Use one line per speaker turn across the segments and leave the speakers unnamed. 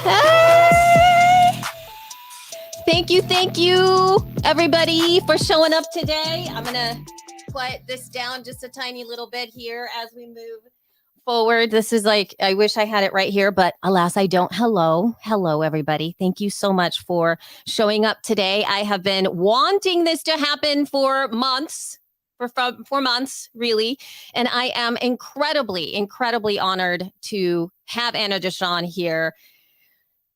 Hey! Thank you, everybody, for showing up today. I'm going to quiet this down just a tiny little bit here as we move forward. This is like, I wish I had it right here, but alas, I don't. Hello, everybody. Thank you so much for showing up today. I have been wanting this to happen for months. For months, really. And I am incredibly honored to have Anna DeShawn here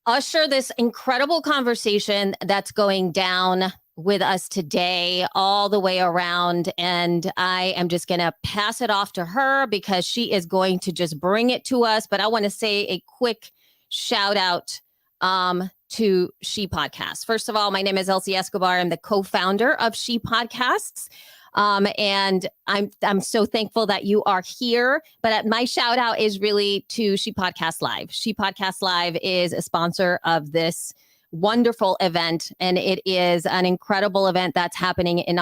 usher this incredible conversation that's going down with us today all the way around. And I am just going to pass it off to her because she is going to just bring it to us. But I want to say a quick shout out to She Podcasts. First of all, my name is Elsie Escobar. I'm the co-founder of She Podcasts. And I'm so thankful that you are here. But my shout out is really to She Podcast Live. She Podcast Live is a sponsor of this wonderful event, and it is an incredible event that's happening in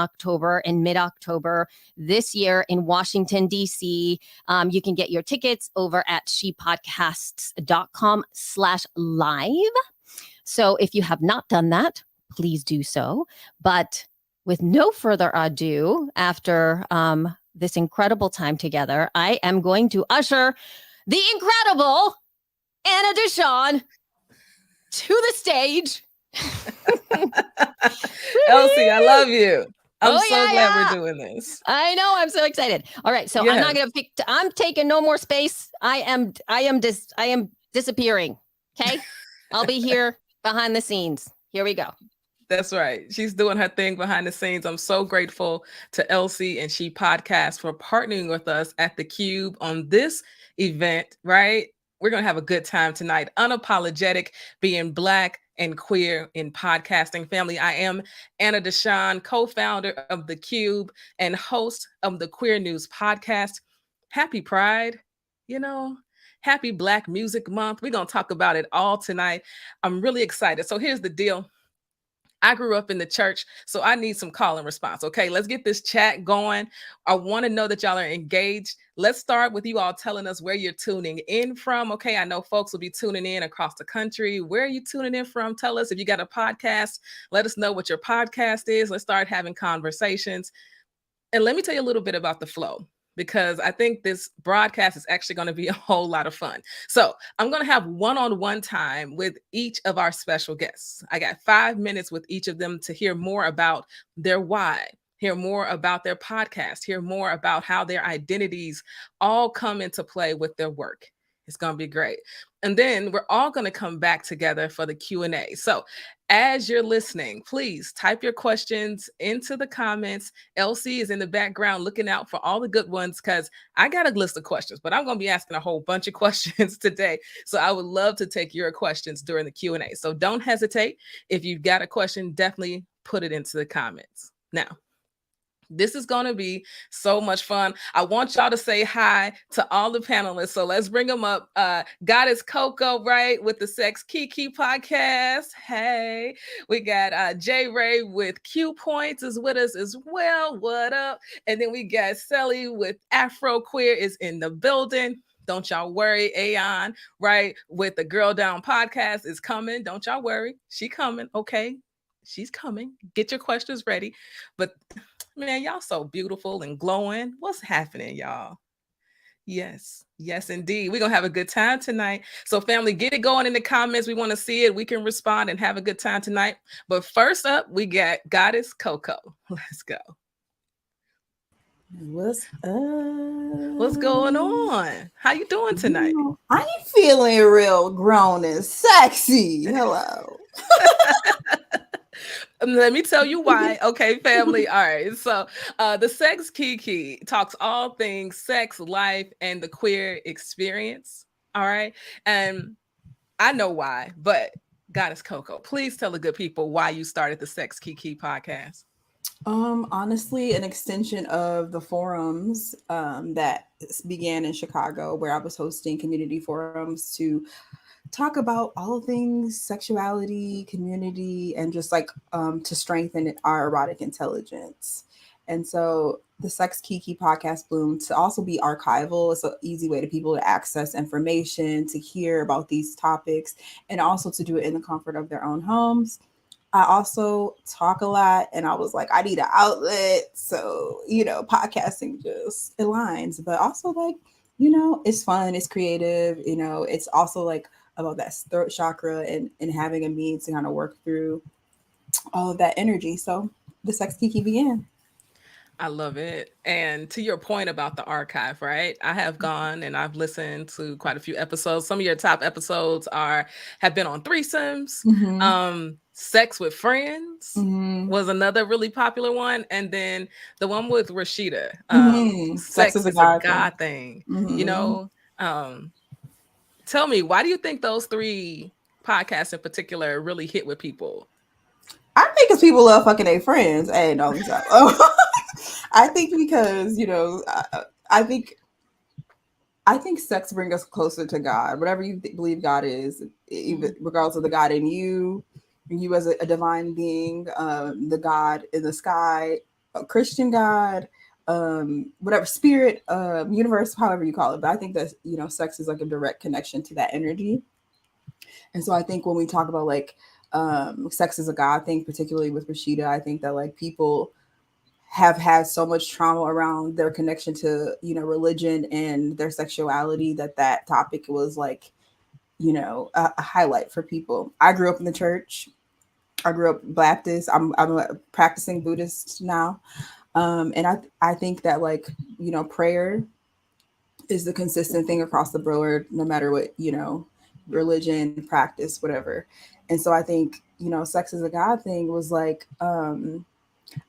mid-October this year in Washington, D.C. You can get your tickets over at shepodcasts.com/live. So if you have not done that, please do so. But with no further ado, after this incredible time together, I am going to usher the incredible Anna DeShawn to the stage.
Elsie, I love you. I'm so glad we're doing this.
I know. I'm so excited. All right. So I'm not going to I'm taking no more space. I am disappearing. Okay. I'll be here behind the scenes. Here we go.
That's right. She's doing her thing behind the scenes. I'm so grateful to Elsie and She Podcast for partnering with us at the Cube on this event, right? We're going to have a good time tonight. Unapologetic, being Black and queer in podcasting. Family, I am Anna DeShawn, co-founder of the Cube and host of the Queer News podcast. Happy Pride, happy Black Music Month. We're going to talk about it all tonight. I'm really excited. So here's the deal. I grew up in the church, so I need some call and response. Okay, let's get this chat going. I want to know that y'all are engaged. Let's start with you all telling us where you're tuning in from. Okay, I know folks will be tuning in across the country. Where are you tuning in from? Tell us if you got a podcast. Let us know what your podcast is. Let's start having conversations. And let me tell you a little bit about the flow, because I think this broadcast is actually going to be a whole lot of fun. So I'm going to have one-on-one time with each of our special guests. I got 5 minutes with each of them to hear more about their why, hear more about their podcast, hear more about how their identities all come into play with their work. It's going to be great. And then we're all going to come back together for the Q&A. So as you're listening, please type your questions into the comments. Elsie is in the background looking out for all the good ones, because I got a list of questions, but I'm going to be asking a whole bunch of questions today. So I would love to take your questions during the Q&A. So don't hesitate. If you've got a question, definitely put it into the comments. Now, this is going to be so much fun. I want y'all to say hi to all the panelists. So let's bring them up. Goddess KoCo, right, with the Sex KiKi podcast. Hey, we got J Ray with Q Points is with us as well. What up? And then we got Sally with Afro Queer is in the building. Don't y'all worry. Aeon, right, with the Girl Down podcast is coming. Don't y'all worry. She coming. Okay. She's coming. Get your questions ready. But man, y'all so beautiful and glowing. What's happening, y'all? Yes, indeed. We're going to have a good time tonight. So family, get it going in the comments. We want to see it. We can respond and have a good time tonight. But first up, we got Goddess KoCo. Let's go.
What's up?
What's going on? How you doing tonight?
I'm feeling real grown and sexy. Hello.
Let me tell you why. Okay, family. All right. So the Sex KiKi talks all things sex, life, and the queer experience. All right. And I know why, but Goddess KoCo, please tell the good people why you started the Sex KiKi podcast.
Honestly, an extension of the forums that began in Chicago, where I was hosting community forums to talk about all things sexuality, community, and just like to strengthen our erotic intelligence. And so the Sex Kiki podcast Bloom to also be archival. It's an easy way to people to access information, to hear about these topics, and also to do it in the comfort of their own homes. I also talk a lot, and I was like, I need an outlet. So, podcasting just aligns, but also like, it's fun, it's creative, it's also like about that throat chakra and having a means to kind of work through all of that energy. So the Sex Kiki began.
I love it. And to your point about the archive, right? I have gone and I've listened to quite a few episodes. Some of your top episodes have been on threesomes. Sex with Friends was another really popular one. And then the one with Rashida, Sex is a God thing. Tell me, why do you think those three podcasts in particular really hit with people?
I think because people love fucking their friends. Hey, no, I think because, I think sex brings us closer to God. Whatever you believe God is, even regardless of the God in you as a divine being, the God in the sky, a Christian God, whatever spirit, universe, however you call it. But I think that, sex is like a direct connection to that energy. And so I think when we talk about like sex is a God thing, particularly with Rashida, I think that like people have had so much trauma around their connection to, religion and their sexuality that topic was like, a highlight for people. I grew up in the church. I grew up Baptist. I'm a practicing Buddhist now. And I think that like, prayer is the consistent thing across the board, no matter what, religion, practice, whatever. And so I think, sex is a God thing was like,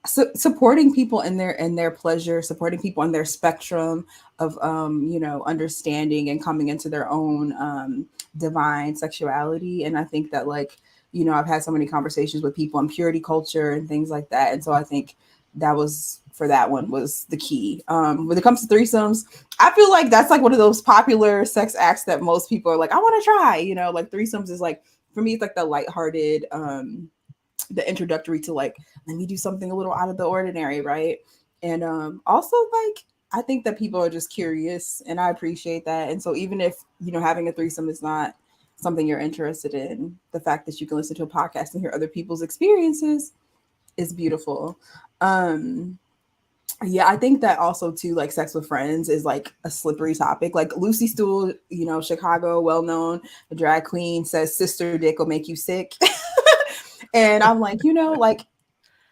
supporting people in their pleasure, supporting people in their spectrum of understanding and coming into their own divine sexuality. And I think that like, I've had so many conversations with people on purity culture and things like that. And so I think that was for that one was the key. When it comes to threesomes, I feel like that's like one of those popular sex acts that most people are like, I want to try, like threesomes is like, for me, it's like the lighthearted, the introductory to like, let me do something a little out of the ordinary, right? And also like, I think that people are just curious, and I appreciate that. And so even if, having a threesome is not something you're interested in, the fact that you can listen to a podcast and hear other people's experiences is beautiful. Yeah, I think that also too, like sex with friends is like a slippery topic. Like Lucy Stool, Chicago, well-known, a drag queen, says sister dick will make you sick. And I'm like, like,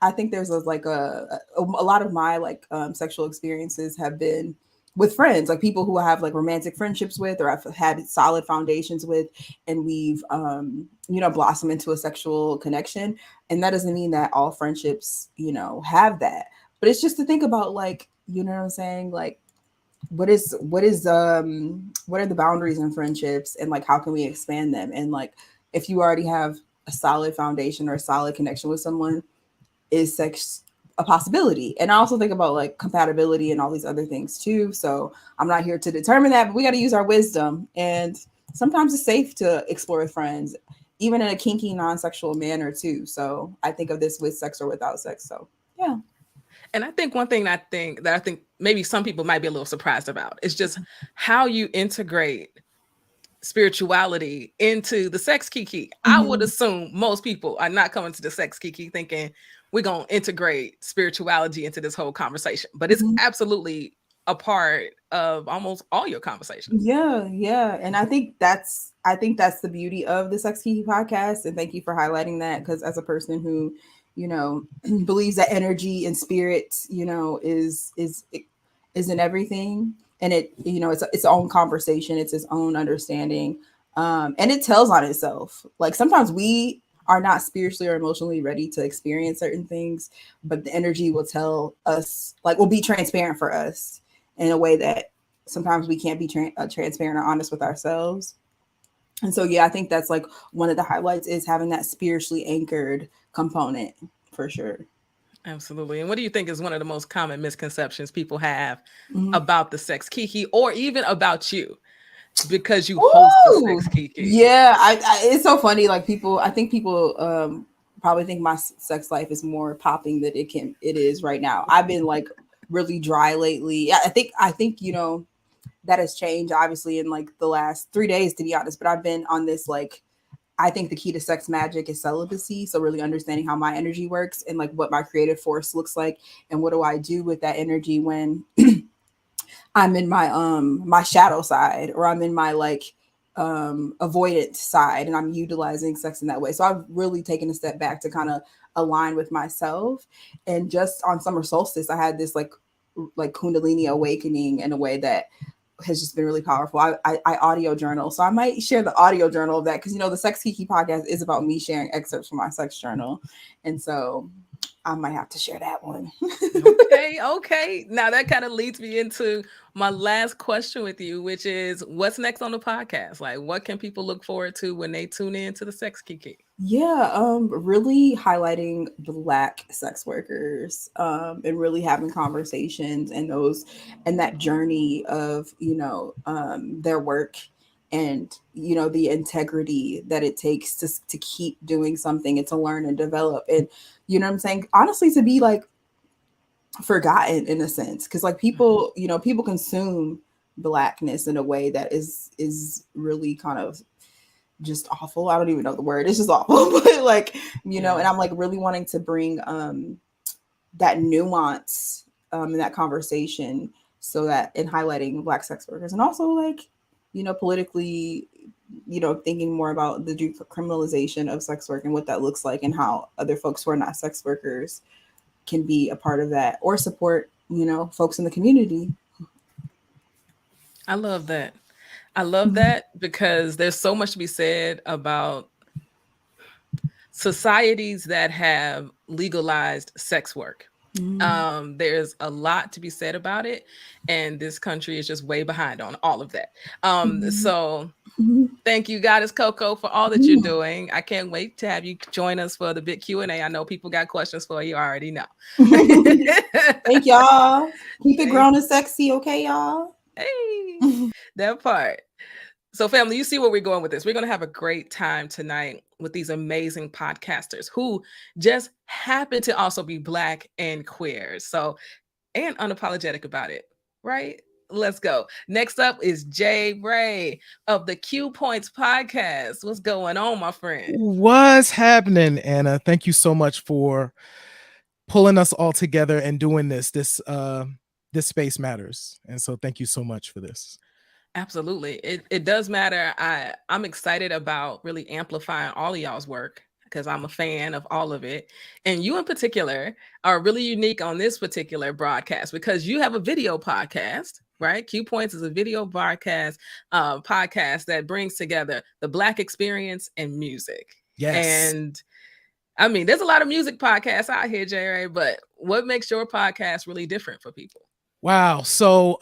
I think there's a lot of my like sexual experiences have been with friends, like people who I have like romantic friendships with, or I've had solid foundations with, and we've, blossomed into a sexual connection. And that doesn't mean that all friendships, have that. But it's just to think about like, you know what I'm saying? Like, what are the boundaries in friendships, and like, how can we expand them? And like, if you already have a solid foundation or a solid connection with someone, is sex a possibility? And I also think about like compatibility and all these other things too. So I'm not here to determine that, but we got to use our wisdom. And sometimes it's safe to explore with friends, even in a kinky, non-sexual manner too. So I think of this with sex or without sex. So yeah.
And I think one thing that I think maybe some people might be a little surprised about is just how you integrate spirituality into the sex kiki. I would assume most people are not coming to the sex kiki thinking we're going to integrate spirituality into this whole conversation, but it's absolutely a part of almost all your conversations.
Yeah. And I think that's the beauty of the Sex Kiki podcast. And thank you for highlighting that, because as a person who, believes that energy and spirit, is in everything. And it, it's its own conversation, it's its own understanding. And it tells on itself. Like sometimes we are not spiritually or emotionally ready to experience certain things, but the energy will tell us, like, will be transparent for us in a way that sometimes we can't be transparent or honest with ourselves. And so, yeah, I think that's like one of the highlights is having that spiritually anchored component for sure.
Absolutely. And what do you think is one of the most common misconceptions people have about the sex kiki, or even about you, because you host the sex kiki?
Yeah, it's so funny. Like I think people probably think my sex life is more popping than it is right now. I've been like really dry lately. I think that has changed obviously in like the last 3 days, to be honest. But I've been on this like, I think the key to sex magic is celibacy. So really understanding how my energy works and like what my creative force looks like, and what do I do with that energy when I'm in my shadow side, or I'm in my like avoidant side, and I'm utilizing sex in that way. So I've really taken a step back to kind of align with myself. And just on summer solstice, I had this like kundalini awakening in a way that has just been really powerful. I audio journal, so I might share the audio journal of that, because the Sex KiKi podcast is about me sharing excerpts from my sex journal, and so I might have to share that one.
Okay. Now that kind of leads me into my last question with you, which is what's next on the podcast? Like, what can people look forward to when they tune in to the Sex KiKi?
Yeah, really highlighting Black sex workers, and really having conversations and that journey of their work, and the integrity that it takes to keep doing something and to learn and develop, and what I'm saying, honestly, to be like forgotten in a sense, because like people consume Blackness in a way that is really kind of just awful. I don't even know the word. It's just awful. But like, and I'm like really wanting to bring that nuance in that conversation, so that in highlighting Black sex workers, and also like, politically, thinking more about the decriminalization of sex work and what that looks like, and how other folks who are not sex workers can be a part of that or support, folks in the community.
I love that. I love that because there's so much to be said about societies that have legalized sex work. There's a lot to be said about it, and this country is just way behind on all of that. So thank you, Goddess KoCo, for all that you're doing. I can't wait to have you join us for the big Q&A. I know people got questions for you. I already know.
Thank y'all. Keep it grown and sexy, okay, y'all?
Hey, that part. So, family, you see where we're going with this. We're going to have a great time tonight with these amazing podcasters who just happen to also be Black and queer. So, and unapologetic about it, right? Let's go. Next up is Jay Ray of the Q Points podcast. What's going on, my friend?
What's happening, Anna? Thank you so much for pulling us all together and doing this. This space matters, and so thank you so much for this.
Absolutely. It does matter. I'm excited about really amplifying all of y'all's work because I'm a fan of all of it. And you in particular are really unique on this particular broadcast because you have a video podcast, right? Q Points is a video broadcast podcast that brings together the Black experience and music.
Yes.
And I mean, there's a lot of music podcasts out here, J.R., but what makes your podcast really different for people?
Wow. So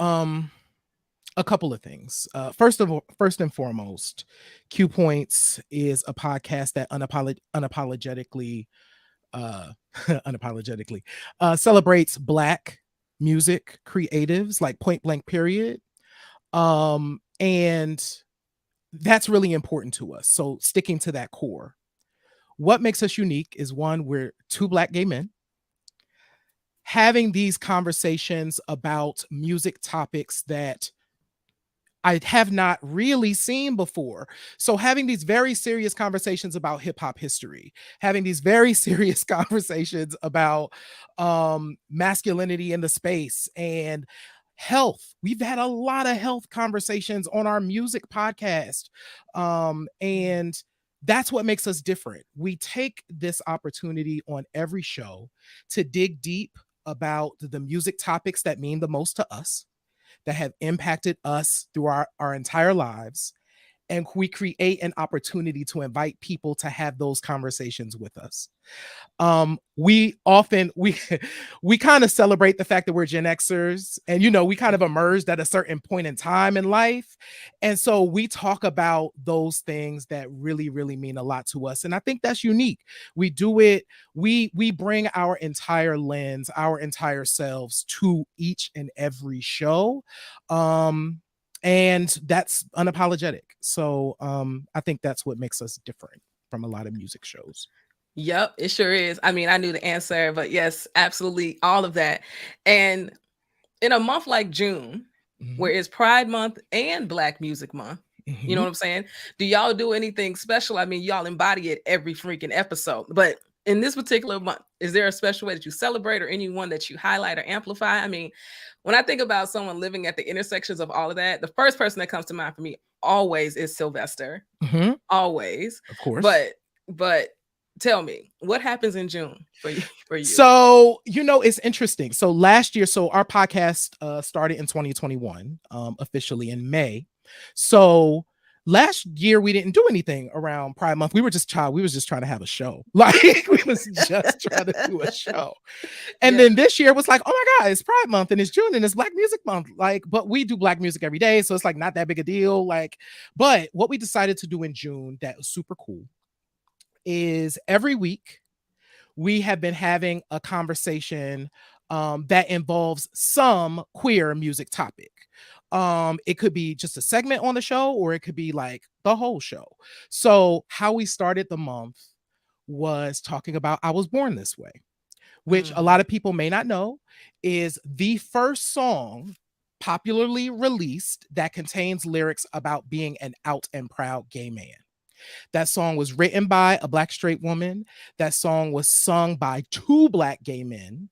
a couple of things. First and foremost, Q Points is a podcast that unapologetically celebrates Black music creatives, like point blank period. And that's really important to us. So sticking to that core. What makes us unique is, one, we're two Black gay men having these conversations about music topics that I have not really seen before. So having these very serious conversations about hip hop history, having these very serious conversations about masculinity in the space and health. We've had a lot of health conversations on our music podcast. And that's what makes us different. We take this opportunity on every show to dig deep about the music topics that mean the most to us, that have impacted us through our entire lives. And we create an opportunity to invite people to have those conversations with us. We kind of celebrate the fact that we're Gen Xers, and we kind of emerged at a certain point in time in life. And so we talk about those things that really, really mean a lot to us. And I think that's unique. We do it, we bring our entire lens, our entire selves to each and every show. And that's unapologetic. So I think that's what makes us different from a lot of music shows.
Yep, it sure is. I mean, I knew the answer, but yes, absolutely, all of that. And in a month like June, where it's Pride Month and Black Music Month, you know what I'm saying? Do y'all do anything special? I mean, y'all embody it every freaking episode, but in this particular month, is there a special way that you celebrate or anyone that you highlight or amplify? I mean, when I think about someone living at the intersections of all of that, the first person that comes to mind for me always is Sylvester. Always.
Of course.
But tell me, what happens in June for you?
So, it's interesting. So last year, our podcast started in 2021, officially in May. So last year we didn't do anything around Pride Month. We were just trying to have a show. Like we was just trying to do a show. And then this year was like, oh my God, it's Pride Month and it's June and it's Black Music Month. Like, but we do Black music every day. So it's like not that big a deal. Like, but what we decided to do in June that was super cool is every week we have been having a conversation that involves some queer music topic. It could be just a segment on the show, or it could be like the whole show. So how we started the month was talking about I Was Born This Way, which a lot of people may not know is the first song popularly released that contains lyrics about being an out and proud gay man. That song was written by a Black straight woman. That song was sung by 2 Black gay men.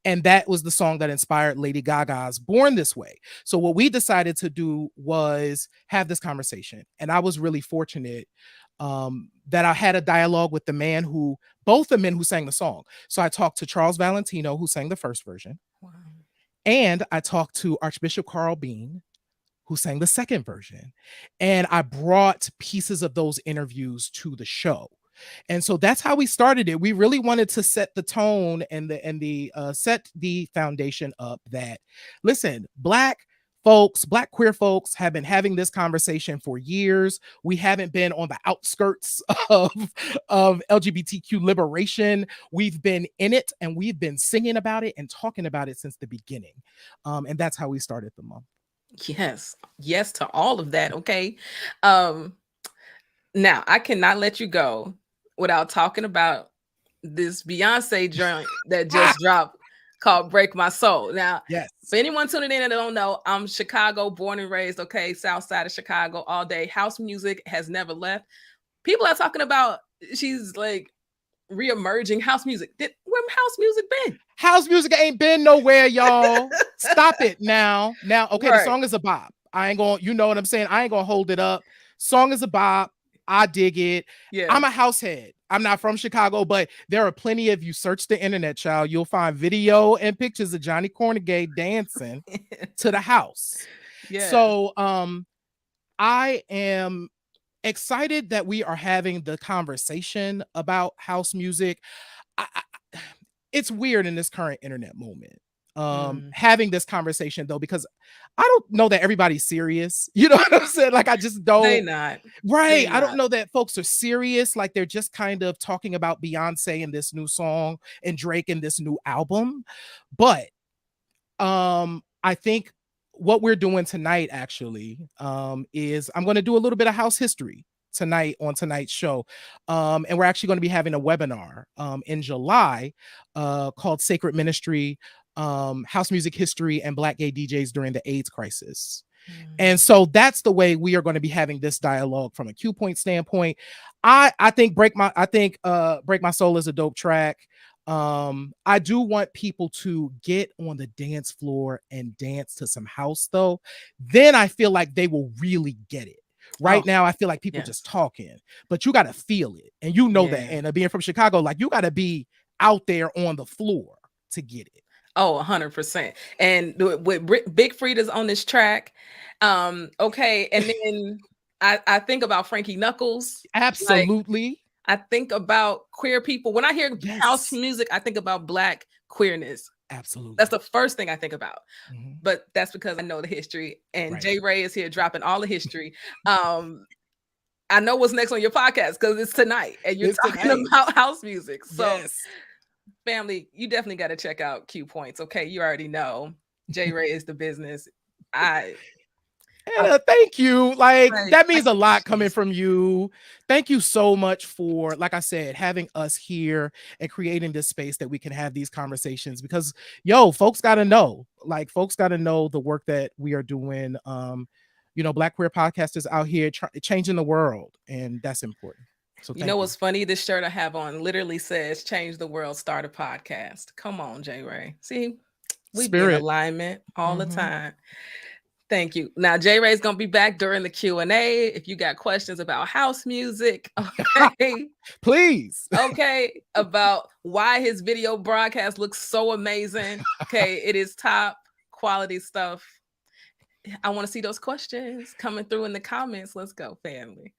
And that was the song that inspired Lady Gaga's Born This Way. So what we decided to do was have this conversation. And I was really fortunate that I had a dialogue with both the men who sang the song. So I talked to Charles Valentino, who sang the first version. Wow. And I talked to Archbishop Carl Bean, who sang the second version. And I brought pieces of those interviews to the show. And so that's how we started it. We really wanted to set the tone and set the foundation up that, listen, Black queer folks have been having this conversation for years. We haven't been on the outskirts of LGBTQ liberation. We've been in it and we've been singing about it and talking about it since the beginning. And that's how we started the month.
Yes to all of that. Okay. Now I cannot let you go without talking about this Beyonce joint that just dropped called Break My Soul. Now, for anyone tuning in that don't know, I'm Chicago, born and raised, okay, south side of Chicago all day. House music has never left. People are talking about she's like re-emerging house music. Where house music been?
House music ain't been nowhere, y'all. Stop it now. Okay, the song is a bop. I ain't gonna, you know what I'm saying? I ain't gonna hold it up. Song is a bop. I dig it. Yeah. I'm a house head. I'm not from Chicago, but there are plenty of, you search the internet, child, you'll find video and pictures of Johnny Cornegay dancing to the house. Yeah. So I am excited that we are having the conversation about house music. It's weird in this current internet moment. Having this conversation though, because I don't know that everybody's serious. You know what I'm saying? Like I just don't.
They not.
Right. I don't know that folks are serious. Like they're just kind of talking about Beyonce and this new song and Drake and this new album. But I think what we're doing tonight actually is I'm going to do a little bit of house history tonight on tonight's show. And we're actually going to be having a webinar in July called Sacred Ministry, House Music History and Black Gay DJs During the AIDS Crisis. And so that's the way we are going to be having this dialogue from a Q point standpoint. I think Break My Soul is a dope track. I do want people to get on the dance floor and dance to some house though. Then I feel like they will really get it. Right now, I feel like people just talking, but you got to feel it. And you know that. And being from Chicago, like you got to be out there on the floor to get it.
Oh, 100%. And with Big Frida's on this track. Okay. And then I think about Frankie Knuckles.
Absolutely.
Like, I think about queer people. When I hear house music, I think about Black queerness.
Absolutely.
That's the first thing I think about. But that's because I know the history. And Jay Ray is here dropping all the history. I know what's next on your podcast because it's tonight. And you're talking about house music. So family, you definitely got to check out Q Points. Okay. You already know Jay Ray is the business.
Anna, thank you. Like,
Right.
that means a lot coming from you. Thank you so much for, like I said, having us here and creating this space that we can have these conversations, because folks got to know, the work that we are doing. Black queer podcasters out here changing the world, and that's important. So
You know what's funny? This shirt I have on literally says "Change the world, start a podcast." Come on, J. Ray. See, we be in
Spirit.
alignment all the time. Thank you. Now, J. Ray's gonna be back during the Q&A. If you got questions about house music, okay,
please,
okay, about why his video broadcast looks so amazing. Okay, it is top quality stuff. I want to see those questions coming through in the comments. Let's go, family.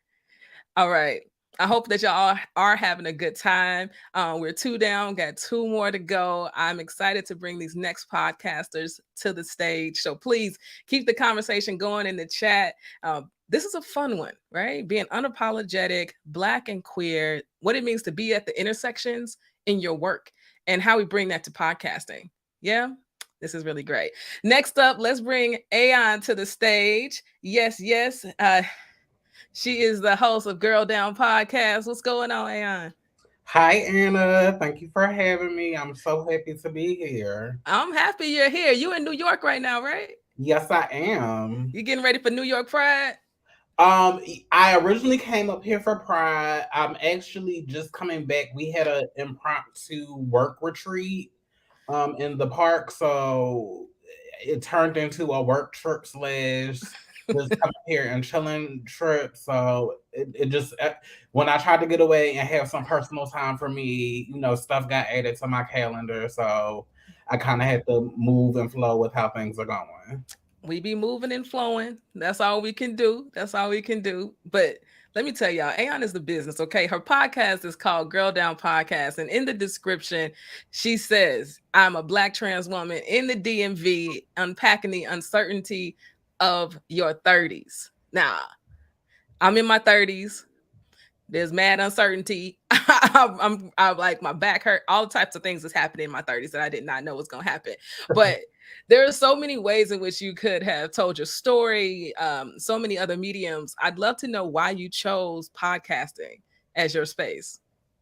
All right. I hope that y'all are having a good time. We're 2 down, got 2 more to go. I'm excited to bring these next podcasters to the stage. So please keep the conversation going in the chat. This is a fun one, right? Being unapologetic, Black and queer, what it means to be at the intersections in your work, and how we bring that to podcasting. Yeah. This is really great. Next up, let's bring Aeon to the stage. Yes. She is the host of Girl Down Podcast. What's going on, Aeon?
Hi, Anna. Thank you for having me. I'm so happy to be here.
I'm happy you're here. You in New York right now, right?
Yes, I am.
You getting ready for New York Pride?
I originally came up here for Pride. I'm actually just coming back. We had an impromptu work retreat in the park, so it turned into a work trip / just come here and chilling trip. So it just, when I tried to get away and have some personal time for me, stuff got added to my calendar. So I kind of had to move and flow with how things are going.
We be moving and flowing. That's all we can do. But let me tell y'all, Aeon is the business, okay? Her podcast is called Girl Down Podcast. And in the description, she says, I'm a Black trans woman in the DMV, unpacking the uncertainty of your 30s. Now, I'm in my 30s. There's mad uncertainty. I'm like, my back hurt. All types of things that's happening in my 30s that I did not know was going to happen. But there are so many ways in which you could have told your story, so many other mediums. I'd love to know why you chose podcasting as your space.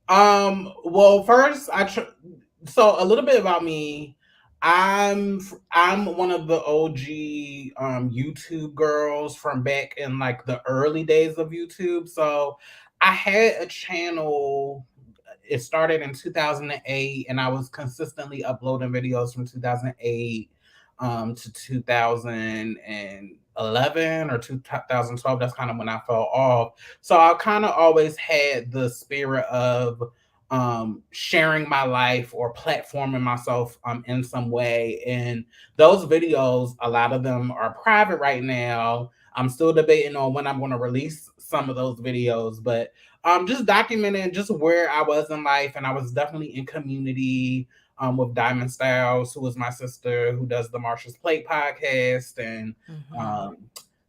Well, first, so a little bit about me. I'm one of the OG YouTube girls from back in like the early days of YouTube. So I had a channel. It started in 2008, and I was consistently uploading videos from 2008 to 2011 or 2012. That's kind of when I fell off. So I kind of always had the spirit of sharing my life or platforming myself in some way. And those videos, a lot of them are private right now. I'm still debating on when I'm going to release some of those videos, but just documenting just where I was in life. And I was definitely in community with Diamond Styles, who is my sister, who does the Marsha's Plate podcast, and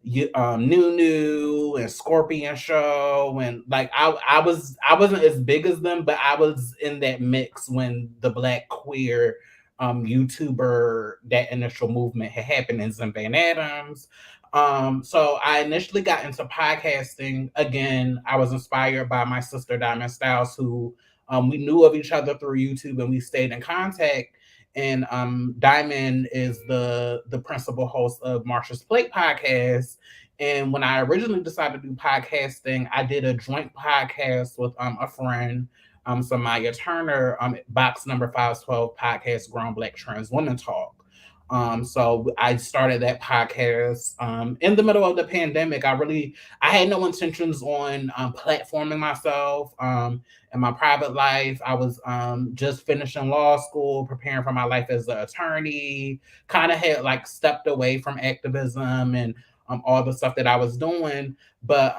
Nunu and Scorpion Show, and like I wasn't as big as them, but I was in that mix when the Black queer YouTuber, that initial movement had happened in Van Adams. So I initially got into podcasting. Again, I was inspired by my sister Diamond Styles, who we knew of each other through YouTube, and we stayed in contact. And Diamond is the principal host of Marsha's Plate podcast. And when I originally decided to do podcasting, I did a joint podcast with a friend, Samaya Turner, box number 512 podcast, Grown Black Trans Women Talk. So I started that podcast in the middle of the pandemic. I had no intentions on platforming myself in my private life. I was just finishing law school, preparing for my life as an attorney, kind of had like stepped away from activism and all the stuff that I was doing. But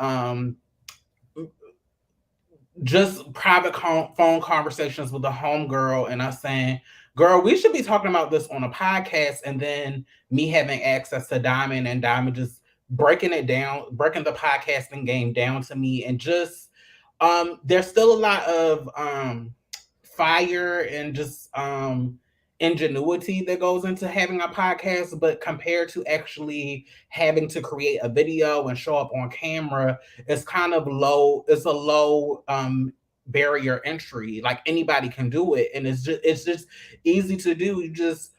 just private phone conversations with a homegirl and us saying, girl, we should be talking about this on a podcast. And then me having access to Diamond, and Diamond just breaking the podcasting game down to me. And just, there's still a lot of fire and just ingenuity that goes into having a podcast, but compared to actually having to create a video and show up on camera, it's kind of low. It's a low barrier entry. Like anybody can do it, and it's just easy to do. You just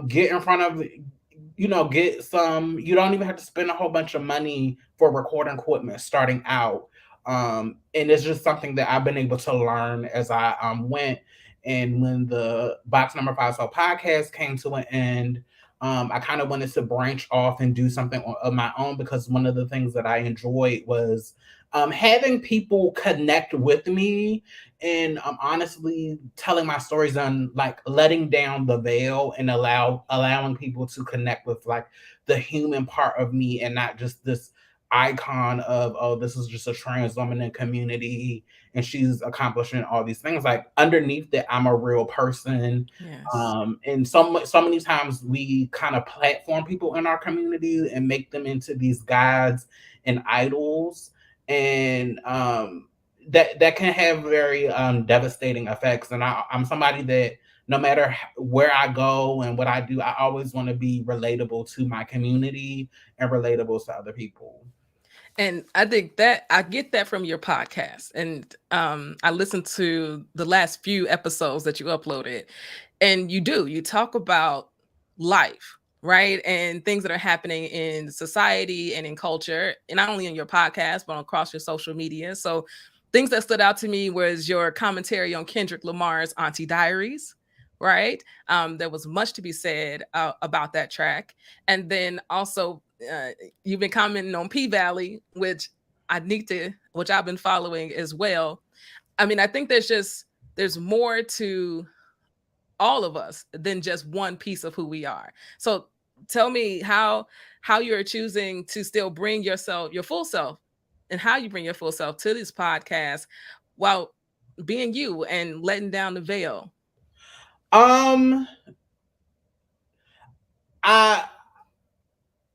get in front of, get some. You don't even have to spend a whole bunch of money for recording equipment starting out. And it's just something that I've been able to learn as I went. And when the Box Number 5 Soul podcast came to an end, I kind of wanted to branch off and do something of my own, because one of the things that I enjoyed was having people connect with me and honestly telling my stories, and like letting down the veil and allowing people to connect with like the human part of me, and not just this icon of, oh, this is just a trans woman in community and she's accomplishing all these things. Like underneath that, I'm a real person.
Yes.
And so many times we kind of platform people in our community and make them into these gods and idols, and that can have very devastating effects. And I'm somebody that no matter where I go and what I do, I always want to be relatable to my community and relatable to other people.
And I think that I get that from your podcast. And I listened to the last few episodes that you uploaded, and you talk about life, right? And things that are happening in society and in culture, and not only in your podcast, but across your social media. So things that stood out to me was your commentary on Kendrick Lamar's Auntie Diaries, right? There was much to be said about that track. And then also, you've been commenting on P-Valley, which I've been following as well. I mean, I think there's more to all of us than just one piece of who we are. So tell me how you're choosing to still bring your full self, and how you bring your full self to this podcast while being you and letting down the veil.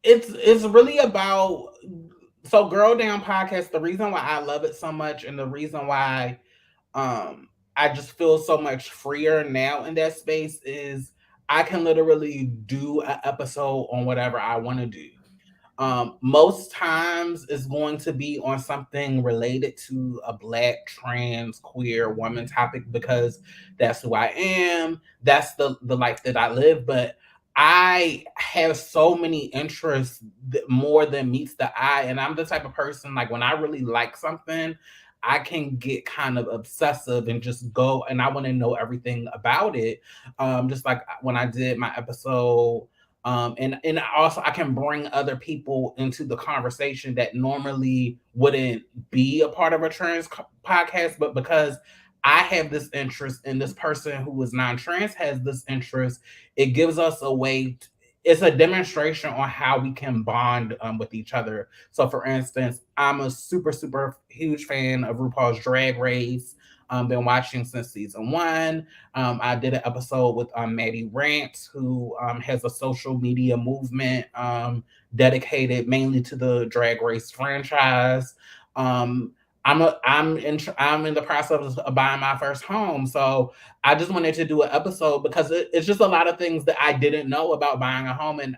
It's really about, so Girl Down podcast, the reason why I love it so much, and the reason why I just feel so much freer now in that space, is I can literally do an episode on whatever I want to do. Most times it's going to be on something related to a Black, trans, queer woman topic, because that's who I am. That's the life that I live. But I have so many interests more than meets the eye. And I'm the type of person, like when I really like something, I can get kind of obsessive and just go, and I want to know everything about it. Just like when I did my episode, and also I can bring other people into the conversation that normally wouldn't be a part of a trans podcast, but because I have this interest and this person who is non-trans has this interest, it gives us a way. It's a demonstration on how we can bond with each other. So for instance, I'm a super, super huge fan of RuPaul's Drag Race. Been watching since season 1. I did an episode with Maddie Rants, who has a social media movement dedicated mainly to the Drag Race franchise. I'm in the process of buying my first home, so I just wanted to do an episode because it's just a lot of things that I didn't know about buying a home, and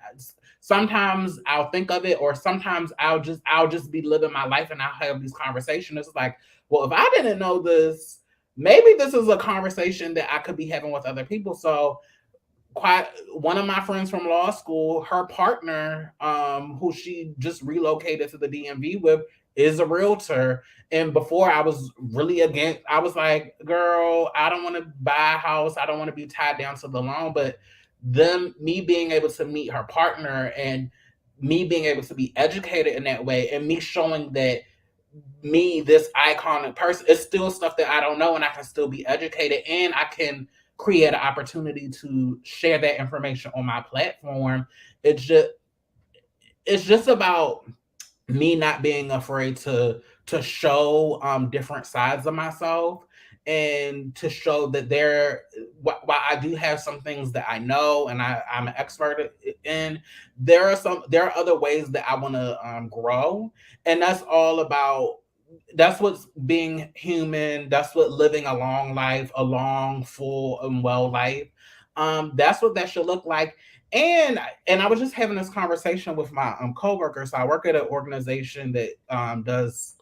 sometimes I'll think of it, or sometimes I'll just be living my life and I'll have these conversations. It's like, well, if I didn't know this, maybe this is a conversation that I could be having with other people. So one of my friends from law school, her partner, who she just relocated to the DMV with, is a realtor. And before I was really against, I was like, girl, I don't want to buy a house. I don't want to be tied down to the loan. But me being able to meet her partner, and me being able to be educated in that way, and me showing that me, this iconic person, it's still stuff that I don't know, and I can still be educated, and I can create an opportunity to share that information on my platform. It's just about me not being afraid to show different sides of myself, and to show that while I do have some things that I know and I'm an expert in, there are other ways that I want to grow. And that's what's being human. That's what living a long life, a long, full, and well life. That's what that should look like. And I was just having this conversation with my coworkers. So I work at an organization that does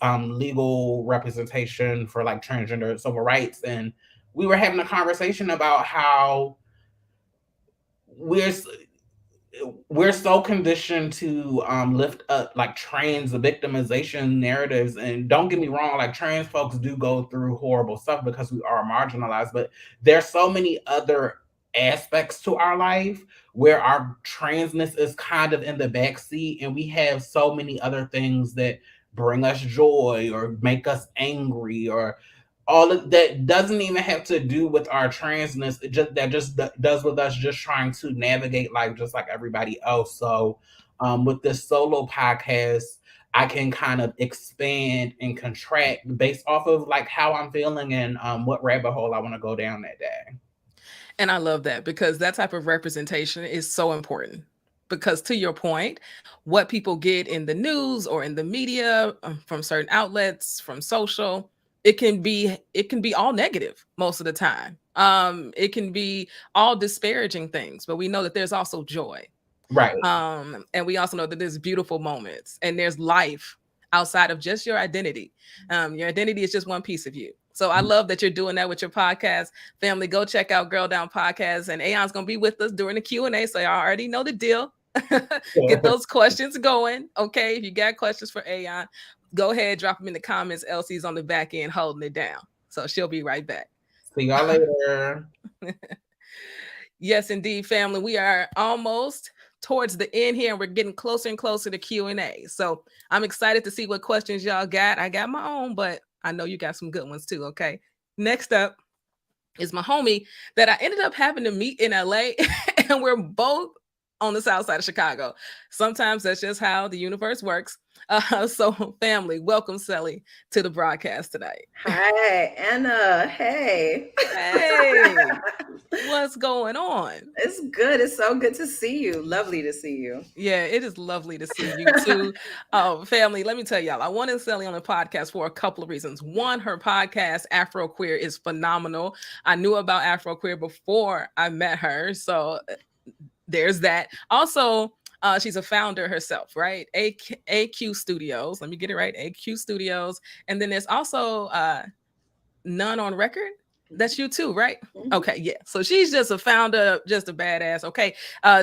legal representation for like transgender civil rights, and we were having a conversation about how we're so conditioned to lift up like trans victimization narratives. And don't get me wrong, like trans folks do go through horrible stuff because we are marginalized, but there's so many other aspects to our life where our transness is kind of in the backseat, and we have so many other things that bring us joy or make us angry, or all of that doesn't even have to do with our transness. It just does with us just trying to navigate life just like everybody else. So with this solo podcast, I can kind of expand and contract based off of like how I'm feeling and what rabbit hole I want to go down that day.
And I love that, because that type of representation is so important. Because to your point, what people get in the news or in the media from certain outlets, from social, it can be all negative most of the time. It can be all disparaging things, but we know that there's also joy.
Right.
And we also know that there's beautiful moments and there's life outside of just your identity. Your identity is just one piece of you. So I love that you're doing that with your podcast. Family, go check out Girl Down Podcast. And Aeon's going to be with us during the Q&A. So y'all already know the deal. Get those questions going. Okay. If you got questions for Aeon, go ahead, drop them in the comments. Elsie's on the back end holding it down. So she'll be right back.
See y'all later.
Yes, indeed, family. We are almost towards the end here, and we're getting closer and closer to Q&A. So I'm excited to see what questions y'all got. I got my own, but I know you got some good ones too. Okay. Next up is my homie that I ended up having to meet in LA, and we're both on the south side of Chicago. Sometimes that's just how the universe works. So family, welcome Sally to the broadcast tonight.
Hi, Anna. Hey.
Hey, what's going on?
It's good. It's so good to see you. Lovely to see you.
Yeah, it is lovely to see you too. Family, let me tell y'all, I wanted Sally on the podcast for a couple of reasons. One, her podcast, Afro Queer, is phenomenal. I knew about Afro Queer before I met her. So there's that. Also, she's a founder herself, right? AQ Studios. Let me get it right. AQ Studios. And then there's also None on Record. That's you too, right?
Mm-hmm.
Okay, yeah. So she's just a founder, just a badass, okay,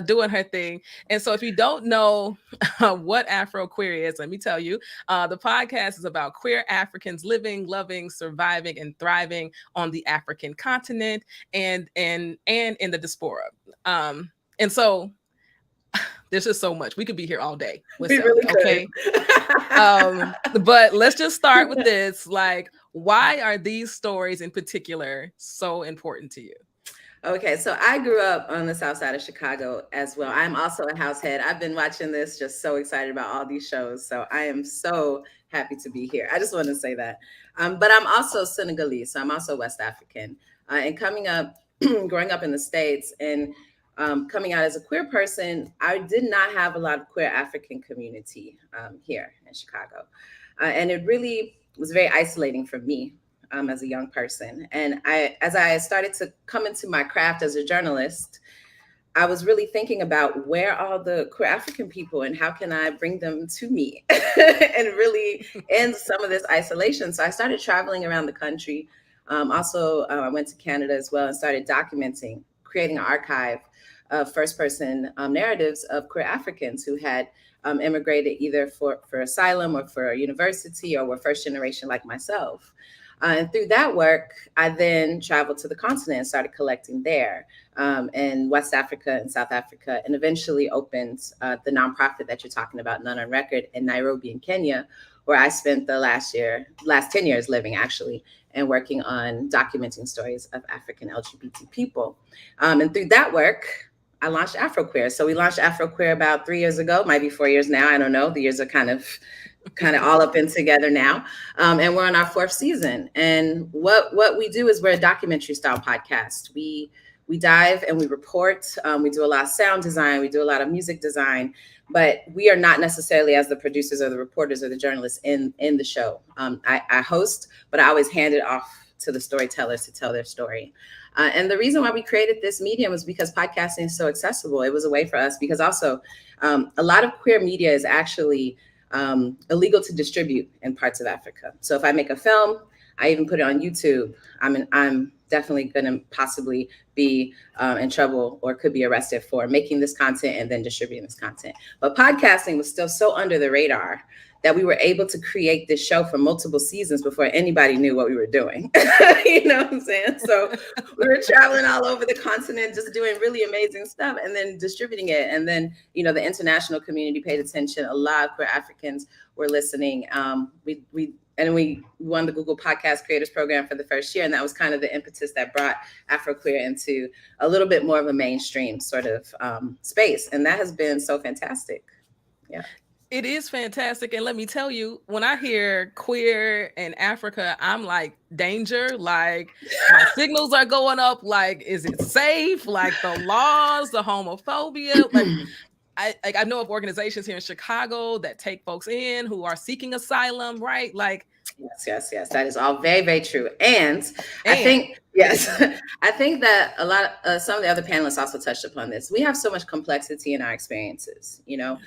doing her thing. And so if you don't know what Afro Queer is, let me tell you, the podcast is about queer Africans living, loving, surviving, and thriving on the African continent and in the diaspora. And so there's just so much. We could be here all day.
We really could.
Okay. But let's just start with this. Like, why are these stories in particular so important to you?
Okay, so I grew up on the south side of Chicago as well. I'm also a house head. I've been watching this, just so excited about all these shows. So I am so happy to be here. I just want to say that. But I'm also Senegalese, so I'm also West African. And coming up, growing up in the States and coming out as a queer person, I did not have a lot of queer African community here in Chicago. And it really was very isolating for me as a young person. And as I started to come into my craft as a journalist, I was really thinking about where are the queer African people and how can I bring them to me and really end some of this isolation. So I started traveling around the country. Also, I went to Canada as well and started documenting, creating an archive of first-person narratives of queer Africans who had immigrated either for asylum or for university or were first generation like myself. And through that work, I then traveled to the continent and started collecting there in West Africa and South Africa, and eventually opened the nonprofit that you're talking about, None on Record, in Nairobi in Kenya, where I spent the last 10 years living actually, and working on documenting stories of African LGBT people. And through that work, I launched Afro Queer. So we launched Afro Queer about 3 years ago, might be 4 years now. I don't know. The years are kind of all up in together now. And we're on our 4th season. And what we do is we're a documentary style podcast. We dive and we report. We do a lot of sound design. We do a lot of music design, but we are not necessarily as the producers or the reporters or the journalists in the show. I host, but I always hand it off to the storytellers to tell their story. And the reason why we created this medium was because podcasting is so accessible. It was a way for us, because also a lot of queer media is actually illegal to distribute in parts of Africa. So if I make a film, I even put it on YouTube, I'm definitely going to possibly be in trouble or could be arrested for making this content and then distributing this content. But podcasting was still so under the radar that we were able to create this show for multiple seasons before anybody knew what we were doing. You know what I'm saying? So we were traveling all over the continent, just doing really amazing stuff and then distributing it. And then, you know, the international community paid attention. A lot of queer Africans were listening. We won the Google Podcast Creators Program for the first year. And that was kind of the impetus that brought Afroqueer into a little bit more of a mainstream sort of space. And that has been so fantastic. Yeah.
It is fantastic. And let me tell you, when I hear queer in Africa, I'm like, danger, like my signals are going up. Like, is it safe? Like the laws, the homophobia, like I know of organizations here in Chicago that take folks in who are seeking asylum, right? Like,
yes. That is all very, very true. And I think, yes, I think that a lot of some of the other panelists also touched upon this. We have so much complexity in our experiences, you know.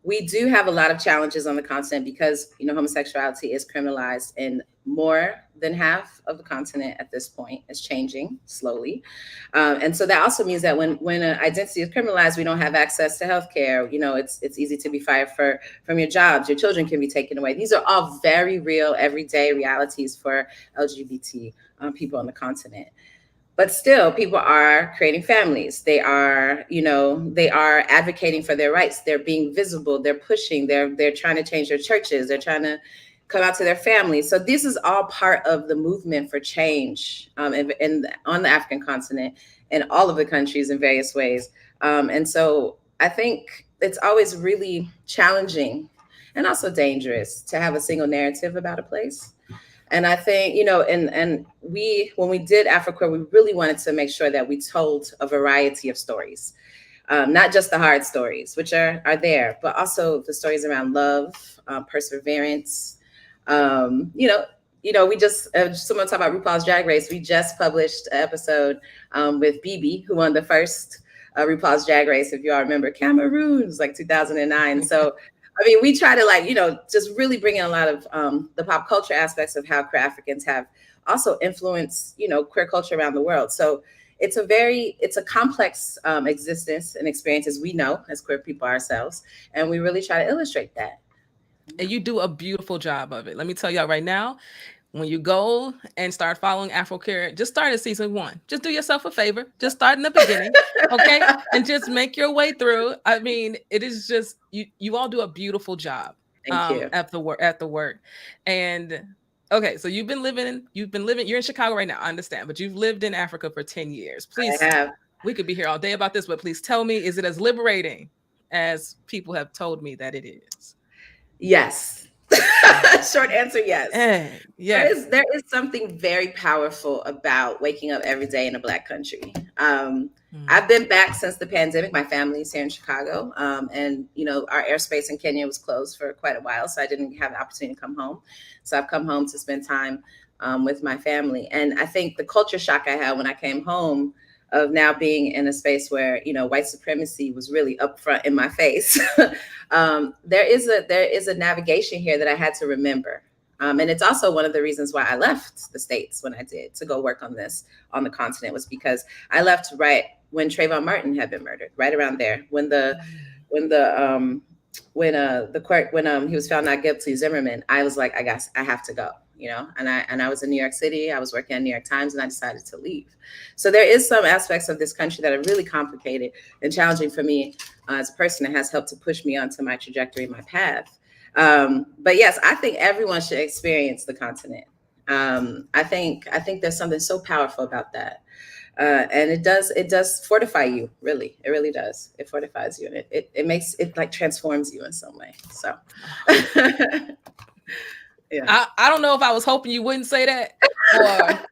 We do have a lot of challenges on the continent because, you know, homosexuality is criminalized in more than half of the continent at this point. It's changing slowly. And so that also means that when an identity is criminalized, we don't have access to healthcare. You know, it's easy to be fired from your jobs. Your children can be taken away. These are all very real, everyday realities for LGBT people on the continent. But still, people are creating families. They are, you know, they are advocating for their rights. They're being visible. They're pushing. They're trying to change their churches. They're trying to come out to their families. So this is all part of the movement for change on the African continent and all of the countries in various ways. And so I think it's always really challenging and also dangerous to have a single narrative about a place. And I think, you know, and when we did Afroqueer, we really wanted to make sure that we told a variety of stories, not just the hard stories, which are there, but also the stories around love, perseverance. You know, we just, someone talked about RuPaul's Drag Race. We just published an episode with BB, who won the first RuPaul's Drag Race, if you all remember, Cameroon, it was like 2009. So I mean, we try to, like, you know, just really bring in a lot of the pop culture aspects of how queer Africans have also influenced, you know, queer culture around the world. So it's a complex existence and experience, as we know, as queer people ourselves. And we really try to illustrate that.
And you do a beautiful job of it. Let me tell y'all right now, when you go and start following Afroqueer, just start at season 1. Just do yourself a favor. Just start in the beginning, okay? And just make your way through. I mean, it is just, you all do a beautiful job.
Thank you.
At the work. And okay, so you're in Chicago right now, I understand, but you've lived in Africa for 10 years. Please, we could be here all day about this, but please tell me, is it as liberating as people have told me that it is?
Yes. Short answer, yes.
Yes.
There is something very powerful about waking up every day in a Black country. I've been back since the pandemic. My family's here in Chicago. And, you know, our airspace in Kenya was closed for quite a while, so I didn't have the opportunity to come home. So I've come home to spend time with my family. And I think the culture shock I had when I came home of now being in a space where, you know, white supremacy was really up front in my face. There is a navigation here that I had to remember. And it's also one of the reasons why I left the States when I did to go work on this on the continent, was because I left right when Trayvon Martin had been murdered, right around there, when he was found not guilty, Zimmerman. I was like, I have to go. You know, and I was in New York City. I was working at New York Times, and I decided to leave. So there is some aspects of this country that are really complicated and challenging for me as a person, that has helped to push me onto my trajectory, my path. But yes, I think everyone should experience the continent. I think there's something so powerful about that, and it does fortify you. Really, it really does. It fortifies you, and it makes it, like, transforms you in some way. So. Yeah.
I don't know if I was hoping you wouldn't say that, or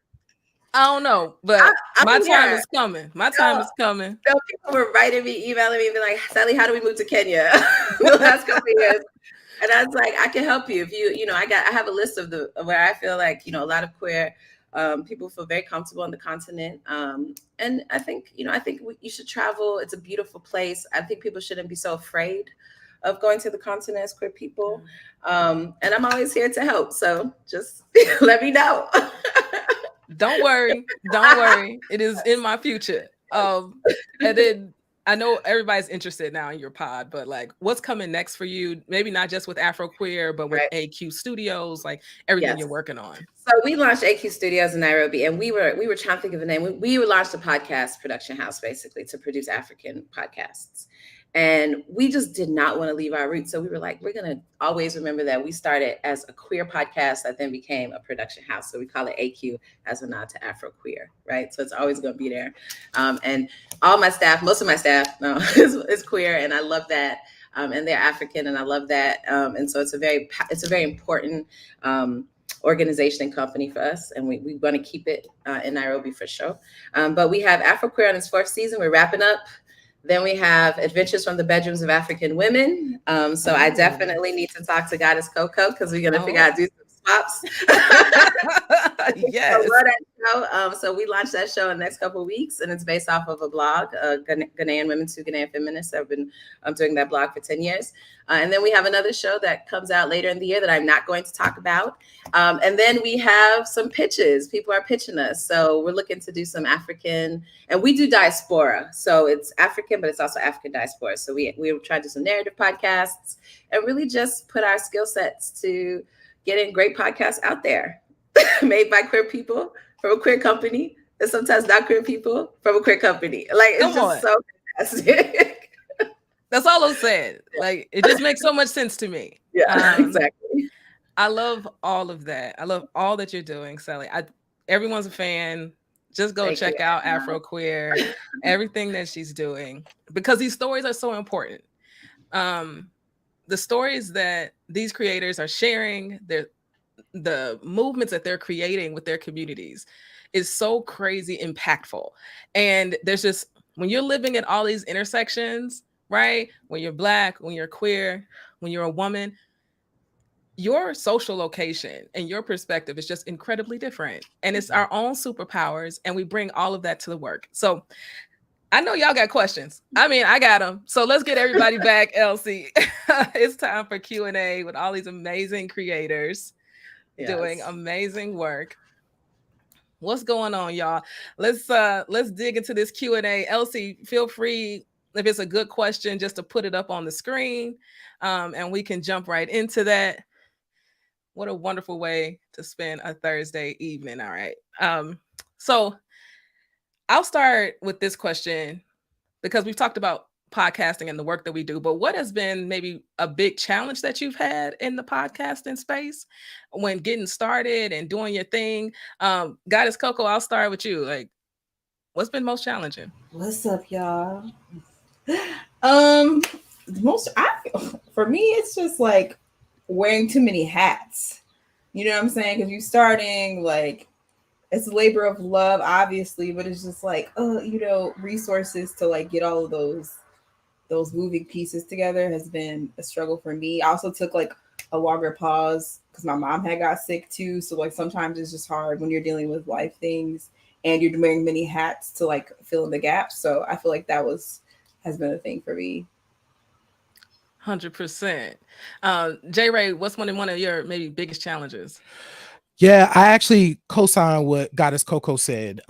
I don't know, but my time is coming. My time is coming.
So people were writing me, emailing me, being like, Sally, how do we move to Kenya the last couple of years? And I was like, I can help you. If you know, I have a list of where I feel like, you know, a lot of queer People feel very comfortable on the continent. And I think, you should travel. It's a beautiful place. I think people shouldn't be so afraid of going to the continent as queer people. And I'm always here to help. So just let me know.
Don't worry. Don't worry. It is in my future. And then I know everybody's interested now in your pod, but like what's coming next for you? Maybe not just with Afro Queer, but with AQ Studios, like everything you're working on.
So we launched AQ Studios in Nairobi, and we were trying to think of a name. We launched a podcast production house basically to produce African podcasts. And we just did not want to leave our roots. So we were like, we're going to always remember that we started as a queer podcast that then became a production house. So we call it AQ as a nod to Afro Queer, right? So it's always going to be there. And all my staff, most of my staff is queer, and I love that. And they're African, and I love that. And so it's a very important organization and company for us, and we want to keep it in Nairobi for sure. But we have Afro Queer on its 4th season. We're wrapping up. Then we have Adventures from the Bedrooms of African Women. So I definitely need to talk to Goddess KoCo, because we're going to figure out do some swaps.
Yes.
I love that show. So we launched that show in the next couple of weeks, and it's based off of a blog, Ghanaian Women to Ghanaian Feminists. I've been doing that blog for 10 years. And then we have another show that comes out later in the year that I'm not going to talk about. And then we have some pitches. People are pitching us. So we're looking to do some African, and we do diaspora. So it's African, but it's also African diaspora. So we try to do some narrative podcasts and really just put our skill sets to getting great podcasts out there made by queer people from a queer company, and sometimes not queer people from a queer company. Like, it's just so fantastic.
That's all I'm saying. Like, it just makes so much sense to me.
Yeah, exactly.
I love all of that. I love all that you're doing, Sally. Everyone's a fan. Just go check out Afro Queer, everything that she's doing, because these stories are so important. The stories that these creators are sharing, the movements that they're creating with their communities is so crazy impactful. And there's just, when you're living at all these intersections, right? When you're Black, when you're queer, when you're a woman, your social location and your perspective is just incredibly different. And it's our own superpowers, and we bring all of that to the work. So I know y'all got questions. I mean, I got them. So let's get everybody back, Elsie. It's time for Q&A with all these amazing creators doing amazing work. What's going on, y'all? Let's dig into this Q&A. Elsie, feel free, if it's a good question, just to put it up on the screen, and we can jump right into that. What a wonderful way to spend a Thursday evening. All right. So I'll start with this question, because we've talked about podcasting and the work that we do, but what has been maybe a big challenge that you've had in the podcasting space when getting started and doing your thing? Goddess KoCo, I'll start with you. Like, what's been most challenging?
What's up, y'all? For me, it's just like wearing too many hats. You know what I'm saying? Because you're starting, like, it's a labor of love, obviously, but it's just like, resources to like get all of those moving pieces together has been a struggle for me. I also took like a longer pause because my mom had got sick too. So like sometimes it's just hard when you're dealing with life things and you're wearing many hats to like fill in the gaps. So I feel like that has been a thing for me.
100%. J. Ray, what's one of your maybe biggest challenges?
Yeah, I actually co-sign what Goddess KoCo said.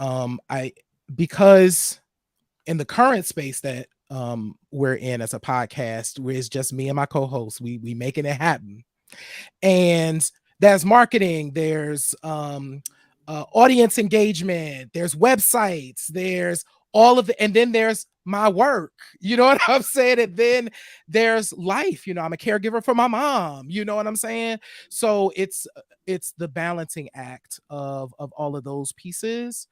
Because in the current space that we're in as a podcast, where it's just me and my co-host, we making it happen. And there's marketing, there's audience engagement, there's websites, there's all of the, and then there's my work, you know what I'm saying? And then there's life, I'm a caregiver for my mom, you know what I'm saying? So it's the balancing act of all of those pieces.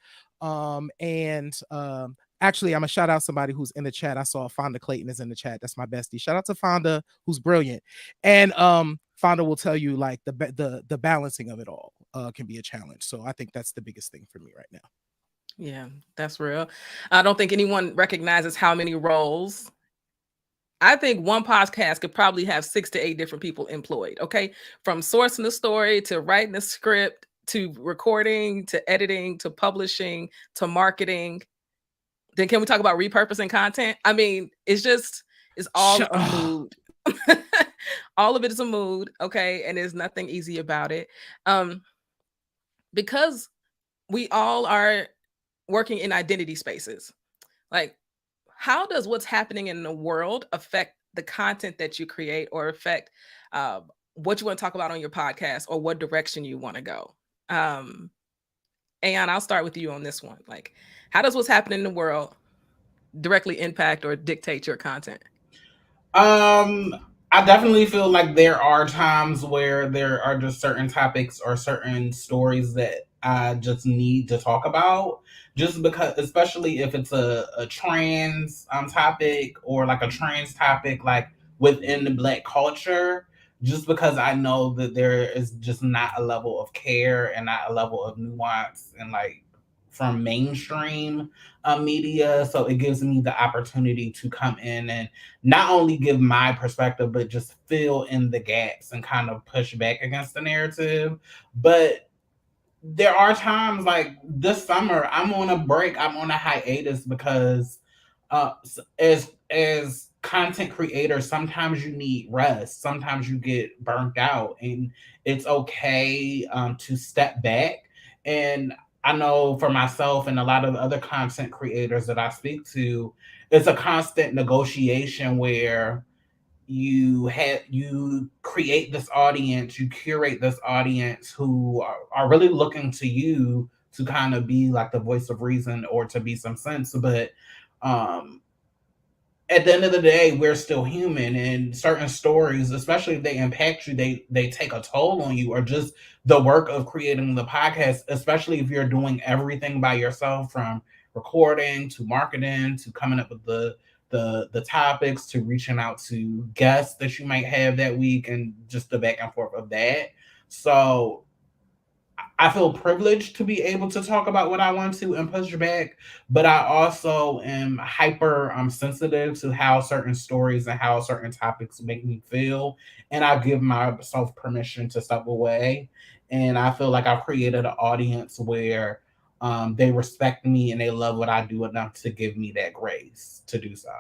Actually, I'm gonna shout out somebody who's in the chat. I saw Fonda Clayton is in the chat. That's my bestie. Shout out to Fonda, who's brilliant. And Fonda will tell you like the balancing of it all can be a challenge. So I think that's the biggest thing for me right now.
Yeah, that's real. I don't think anyone recognizes how many roles. I think one podcast could probably have 6 to 8 different people employed. Okay, from sourcing the story to writing the script to recording, to editing, to publishing, to marketing. Then can we talk about repurposing content? I mean, it's all a mood. All of it is a mood, okay? And there's nothing easy about it. Because we all are working in identity spaces. Like, how does what's happening in the world affect the content that you create, or affect what you want to talk about on your podcast, or what direction you want to go? Aeon, I'll start with you on this one. Like, how does what's happening in the world directly impact or dictate your content?
I definitely feel like there are times where there are just certain topics or certain stories that I just need to talk about, just because, especially if it's a trans topic, or like a trans topic, like within the Black culture, just because I know that there is just not a level of care and not a level of nuance and like from mainstream media. So it gives me the opportunity to come in and not only give my perspective, but just fill in the gaps and kind of push back against the narrative. But there are times like this summer, I'm on a break, I'm on a hiatus, because as content creators, sometimes you need rest, sometimes you get burnt out, and it's okay to step back. And I know for myself and a lot of other content creators that I speak to, it's a constant negotiation where you create this audience, you curate this audience who are really looking to you to kind of be like the voice of reason or to be some sense. But at the end of the day, we're still human, and certain stories, especially if they impact you, they take a toll on you. Or just the work of creating the podcast, especially if you're doing everything by yourself, from recording to marketing to coming up with the topics, to reaching out to guests that you might have that week, and just the back and forth of that. So I feel privileged to be able to talk about what I want to and push back, but I also am hyper sensitive to how certain stories and how certain topics make me feel, and I give myself permission to step away. And I feel like I've created an audience where they respect me and they love what I do enough to give me that grace to do so.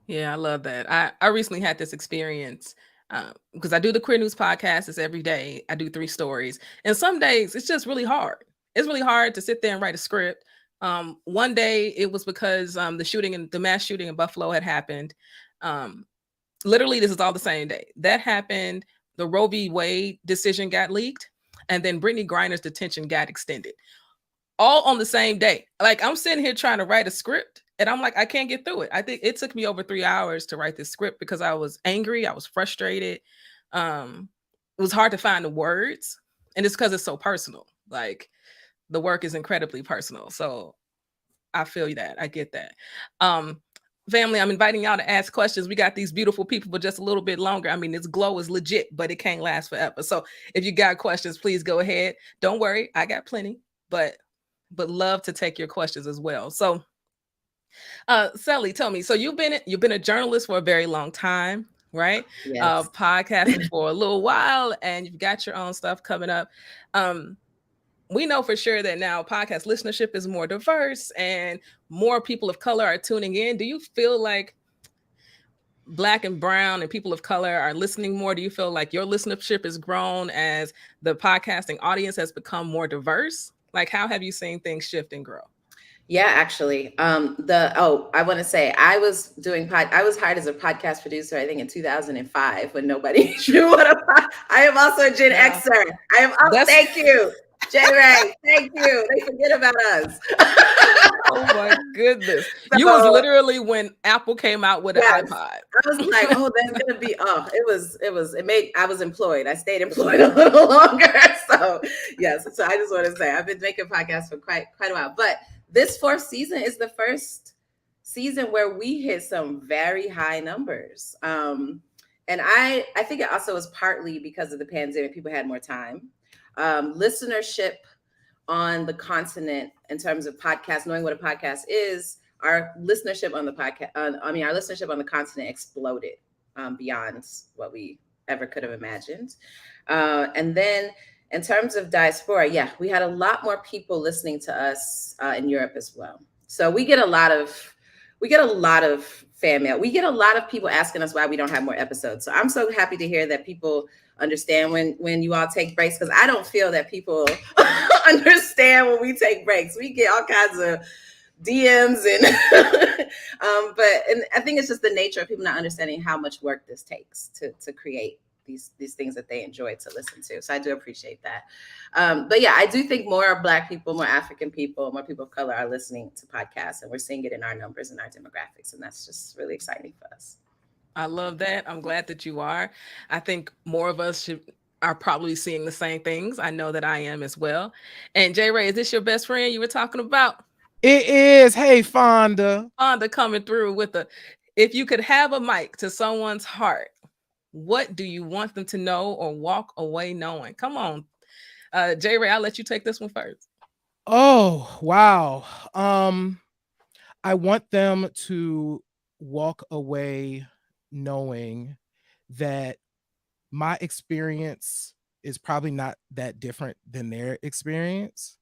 Yeah, I love that. I recently had this experience because I do the Queer News podcast. It's every day. I do 3 stories. And some days it's just really hard. It's really hard to sit there and write a script. One day it was because the mass shooting in Buffalo had happened. Literally, this is all the same day. That happened. The Roe v. Wade decision got leaked. And then Brittany Griner's detention got extended. All on the same day. Like, I'm sitting here trying to write a script, and I'm like, I can't get through it. I think it took me over 3 hours to write this script because I was angry. I was frustrated. It was hard to find the words. And it's because it's so personal. Like, the work is incredibly personal. So I feel that. I get that. Family, I'm inviting y'all to ask questions. We got these beautiful people, but just a little bit longer. I mean, this glow is legit, but it can't last forever. So if you got questions, please go ahead. Don't worry, I got plenty, but love to take your questions as well. So Sally, tell me, so you've been a journalist for a very long time, right?
Yes.
Podcasting for a little while, and you've got your own stuff coming up. We know for sure that now podcast listenership is more diverse and more people of color are tuning in. Do you feel like Black and brown and people of color are listening more? Do you feel like your listenership has grown as the podcasting audience has become more diverse? Like, how have you seen things shift and grow?
Yeah, actually. I want to say I was hired as a podcast producer, I think in 2005, when nobody knew what I am also a Gen Xer. Thank you, J-Ray. Thank you. They forget about us.
Oh my goodness. You was literally when Apple came out with an iPod.
I was like, oh, that's gonna be I was employed. I stayed employed a little longer. So yes. So I just want to say I've been making podcasts for quite a while. But this 4th season is the first season where we hit some very high numbers. And I think it also was partly because of the pandemic. People had more time. Listenership on the continent in terms of podcasts, knowing what a podcast is, our listenership on the continent exploded beyond what we ever could have imagined. And then In terms of diaspora, yeah, we had a lot more people listening to us in Europe as well. So we get a lot of fan mail. We get a lot of people asking us why we don't have more episodes. So I'm so happy to hear that people understand when you all take breaks, because I don't feel that people understand when we take breaks. We get all kinds of DMs and and I think it's just the nature of people not understanding how much work this takes to create these things that they enjoy to listen to. So I do appreciate that. But yeah, I do think more Black people, more African people, more people of color are listening to podcasts, and we're seeing it in our numbers and our demographics. And that's just really exciting for us.
I love that. I'm glad that you are. I think more of us are probably seeing the same things. I know that I am as well. And J Ray, is this your best friend you were talking about?
It is. Hey, Fonda.
Fonda coming through with if you could have a mic to someone's heart, what do you want them to know or walk away knowing? Come on. J Ray, I'll let you take this one first.
Oh, wow. I want them to walk away knowing that my experience is probably not that different than their experience.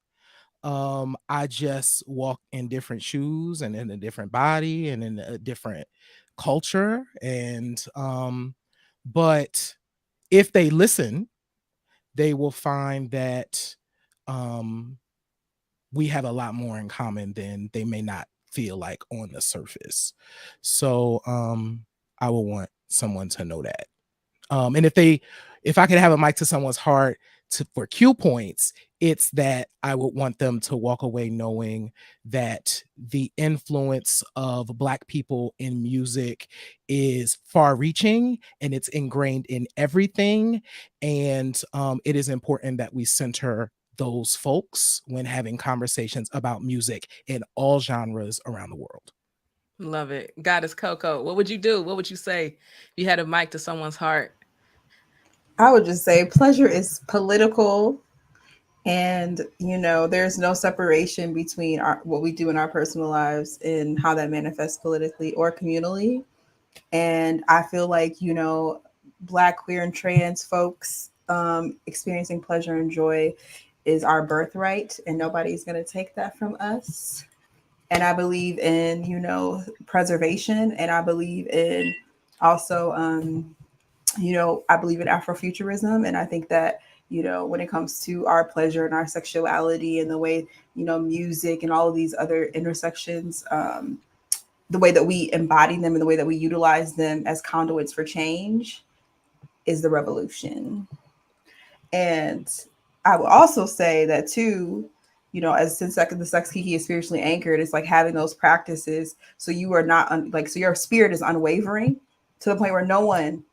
I just walk in different shoes and in a different body and in a different culture. And but if they listen, they will find that we have a lot more in common than they may not feel like on the surface. So I will want someone to know that. And if I could have a mic to someone's heart for Q points, it's that I would want them to walk away knowing that the influence of Black people in music is far reaching and it's ingrained in everything. And it is important that we center those folks when having conversations about music in all genres around the world.
Love it. Goddess KoCo, what would you do? What would you say if you had a mic to someone's heart?
I would just say pleasure is political, and there's no separation between what we do in our personal lives and how that manifests politically or communally. And I feel like Black, queer, and trans folks experiencing pleasure and joy is our birthright, and nobody's going to take that from us. And I believe in preservation, and I believe in also I believe in Afrofuturism, and I think that when it comes to our pleasure and our sexuality and the way music and all of these other intersections, the way that we embody them and the way that we utilize them as conduits for change is the revolution. And I would also say that too, since the sex KiKi is spiritually anchored, it's like having those practices so you are not so your spirit is unwavering to the point where no one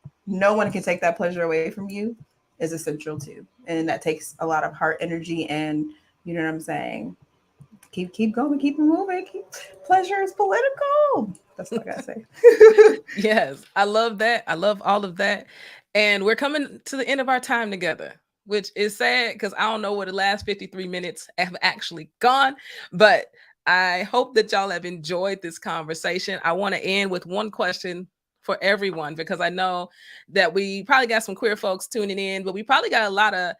can take that pleasure away from you is essential too. And that takes a lot of heart energy, and you know what I'm saying? Keep going, keep moving. Pleasure is political. That's what I gotta say.
Yes, I love that. I love all of that. And we're coming to the end of our time together, which is sad because I don't know where the last 53 minutes have actually gone, but I hope that y'all have enjoyed this conversation. I want to end with one question for everyone, because I know that we probably got some queer folks tuning in, but we probably got a lot of,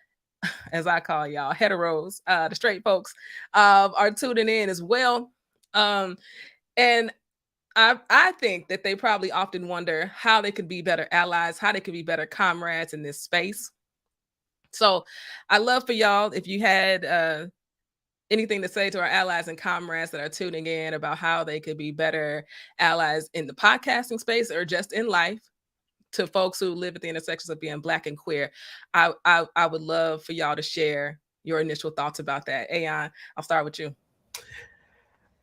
as I call y'all, heteros, the straight folks are tuning in as well. And I think that they probably often wonder how they could be better allies, how they could be better comrades in this space. So I love for y'all, if you had anything to say to our allies and comrades that are tuning in about how they could be better allies in the podcasting space or just in life, to folks who live at the intersections of being Black and queer, I would love for y'all to share your initial thoughts about that. Aeon, I'll start with you.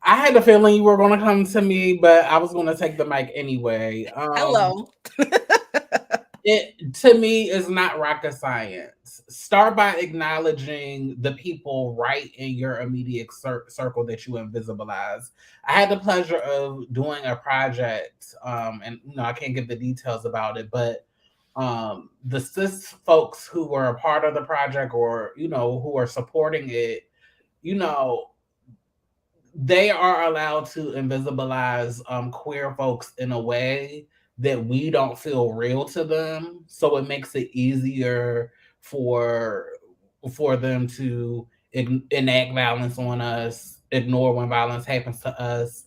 I had a feeling you were going to come to me, but I was going to take the mic anyway.
Hello.
It, to me, is not rocket science. Start by acknowledging the people right in your immediate circle that you invisibilize. I had the pleasure of doing a project, and I can't give the details about it, but the cis folks who were a part of the project, or who are supporting it, they are allowed to invisibilize queer folks in a way that we don't feel real to them. So it makes it easier for for them to enact violence on us, ignore when violence happens to us,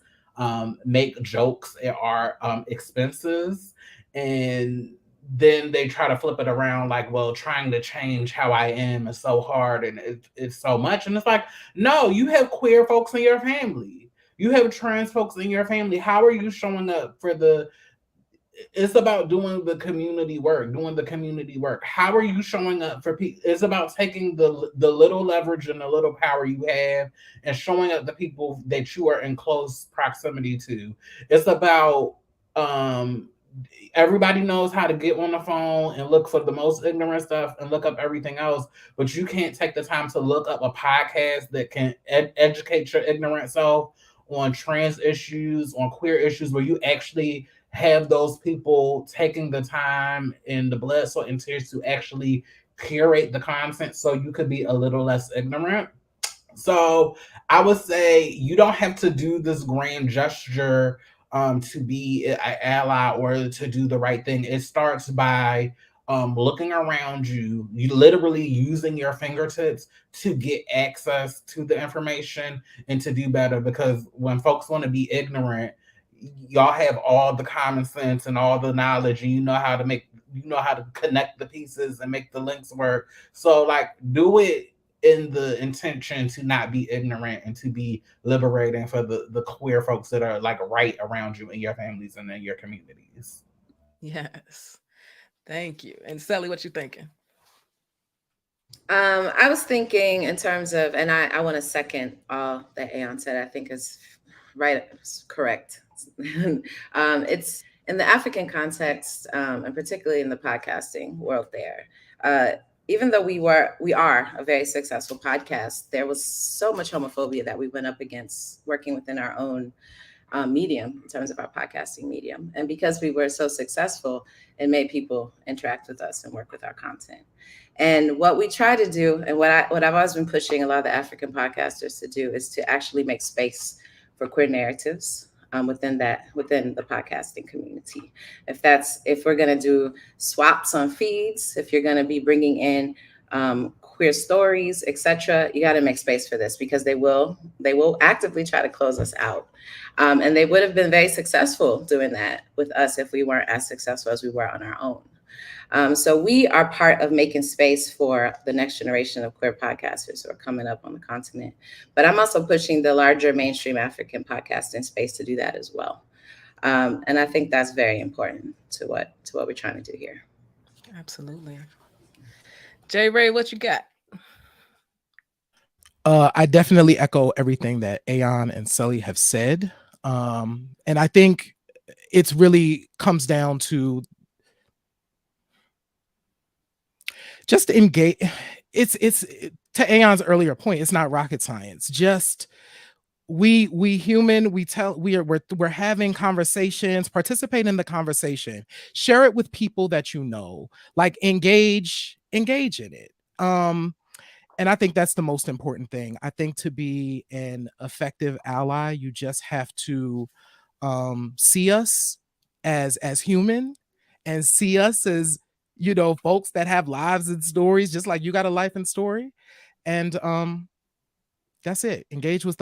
make jokes at our expenses, and then they try to flip it around like, well, trying to change how I am is so hard and it's so much. And it's like, no, you have queer folks in your family. You have trans folks in your family. How are you showing up for the it's about doing the community work. How are you showing up for people? It's about taking the little leverage and the little power you have and showing up the people that you are in close proximity to. It's about everybody knows how to get on the phone and look for the most ignorant stuff and look up everything else, but you can't take the time to look up a podcast that can educate your ignorant self on trans issues, on queer issues, where you actually have those people taking the time and the blood, sweat, and tears to actually curate the content so you could be a little less ignorant. So I would say you don't have to do this grand gesture to be an ally or to do the right thing. It starts by looking around you, you literally using your fingertips to get access to the information and to do better. Because when folks want to be ignorant, y'all have all the common sense and all the knowledge, and you know how to connect the pieces and make the links work. So like, do it in the intention to not be ignorant and to be liberating for the queer folks that are like right around you in your families and in your communities.
Yes. Thank you. And Sally, what you thinking?
I was thinking in terms of, and I want to second all that Aeon said. I think is right, it's correct. It's in the African context, and particularly in the podcasting world there. Even though we are a very successful podcast, there was so much homophobia that we went up against working within our own medium in terms of our podcasting medium. And because we were so successful, it made people interact with us and work with our content. And what we try to do, and what I've always been pushing a lot of the African podcasters to do, is to actually make space for queer narratives within the podcasting community. If we're going to do swaps on feeds, if you're going to be bringing in queer stories, etc., you got to make space for this, because they will actively try to close us out. And they would have been very successful doing that with us if we weren't as successful as we were on our own. So we are part of making space for the next generation of queer podcasters who are coming up on the continent. But I'm also pushing the larger mainstream African podcasting space to do that as well. And I think that's very important to what we're trying to do here.
Absolutely. J. Ray, what you got?
I definitely echo everything that Aeon and Sully have said. And I think it's really comes down to just engage. It's to Aeon's earlier point, it's not rocket science. Just we're having conversations, participate in the conversation, share it with people that you know, like engage in it. And I think that's the most important thing. I think to be an effective ally, you just have to see us as human, and see us as, you know, folks that have lives and stories, just like you got a life and story. And that's it. Engage with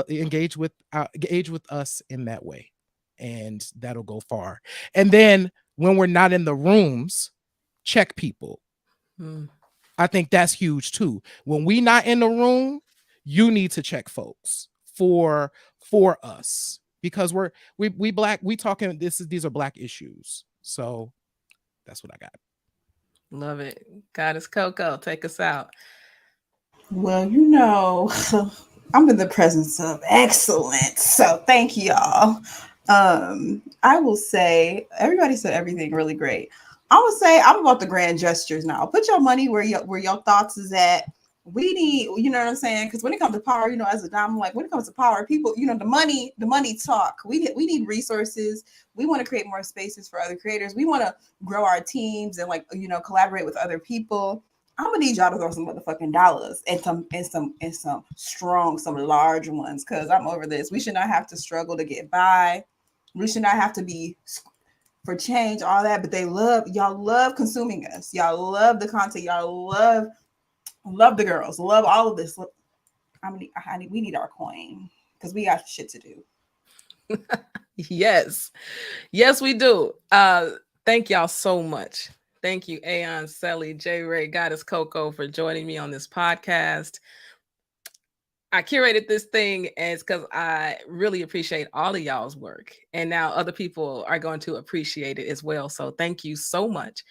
us in that way, and that'll go far. And then when we're not in the rooms, check people. I think that's huge too. When we not in the room, you need to check folks for us, because we black, we talking, these are black issues. So that's what I got.
Love it. Goddess KoCo, take us out.
Well, you know, I'm in the presence of excellence, so thank y'all. I will say everybody said everything really great. I would say I'm about the grand gestures now. Put your money where your thoughts is at. We need, you know what I'm saying? Because when it comes to power, you know, as a dom, I'm like, when it comes to power, people, you know, the money talk. We need resources. We want to create more spaces for other creators. We want to grow our teams and, like, you know, collaborate with other people. I'm gonna need y'all to throw some motherfucking dollars and some strong, some large ones, because I'm over this. We should not have to struggle to get by. We should not have to be for change, all that. But y'all love consuming us. Y'all love the content. Y'all love Love the girls. Love all of this. Look, we need our coin because we got shit to do.
Yes, we do. Thank y'all so much. Thank you, Aeon, Sally, J. Ray, Goddess KoCo, for joining me on this podcast. I curated this thing as because I really appreciate all of y'all's work, and now other people are going to appreciate it as well. So thank you so much.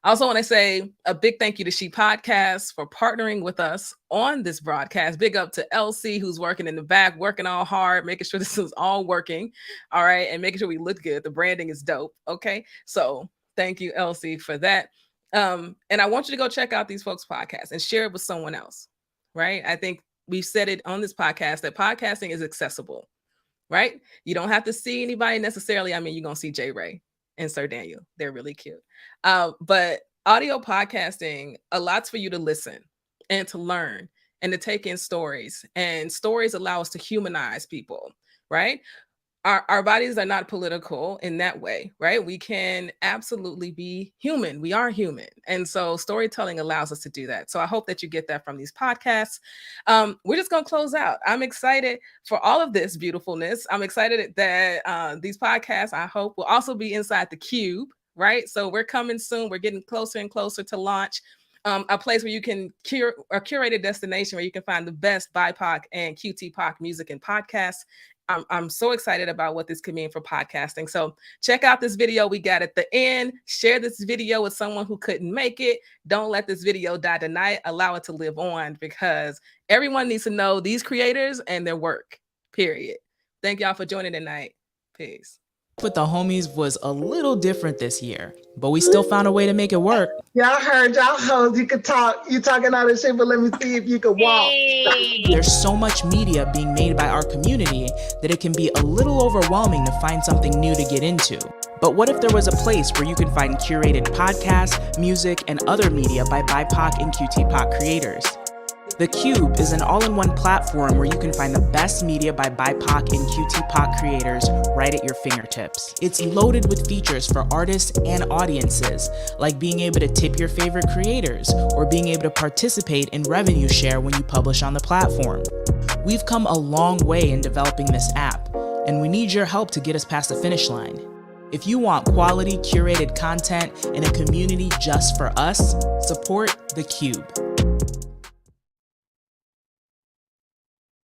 I also want to say a big thank you to She Podcast for partnering with us on this broadcast. Big up to LC, who's working in the back, working all hard, making sure this is all working. All right. And making sure we look good. The branding is dope. Okay. So thank you, LC, for that. And I want you to go check out these folks' podcasts and share it with someone else. Right. I think we've said it on this podcast that podcasting is accessible. Right. You don't have to see anybody necessarily. I mean, you're going to see J. Ray and Sir Daniel. They're really cute. But audio podcasting allows for you to listen and to learn and to take in stories. And stories allow us to humanize people, right? Our bodies are not political in that way, right? We can absolutely be human. We are human. And so storytelling allows us to do that. So I hope that you get that from these podcasts. We're just going to close out. I'm excited for all of this beautifulness. I'm excited that these podcasts, I hope, will also be inside the Cube, right? So we're coming soon. We're getting closer and closer to launch. A place where you can a curated destination where you can find the best BIPOC and QTPOC music and podcasts. I'm so excited about what this could mean for podcasting. So check out this video we got at the end. Share this video with someone who couldn't make it. Don't let this video die tonight. Allow it to live on because everyone needs to know these creators and their work, period. Thank y'all for joining tonight. Peace.
With the homies was a little different this year, but we still found a way to make it work.
Y'all heard y'all hoes, you could talk, you talking all this shit, but let me see if you could walk.
There's so much media being made by our community that it can be a little overwhelming to find something new to get into. But what if there was a place where you can find curated podcasts, music, and other media by BIPOC and QTPOC creators? The Cube is an all-in-one platform where you can find the best media by BIPOC and QTPOC creators right at your fingertips. It's loaded with features for artists and audiences, like being able to tip your favorite creators or being able to participate in revenue share when you publish on the platform. We've come a long way in developing this app, and we need your help to get us past the finish line. If you want quality, curated content in a community just for us, support The Cube.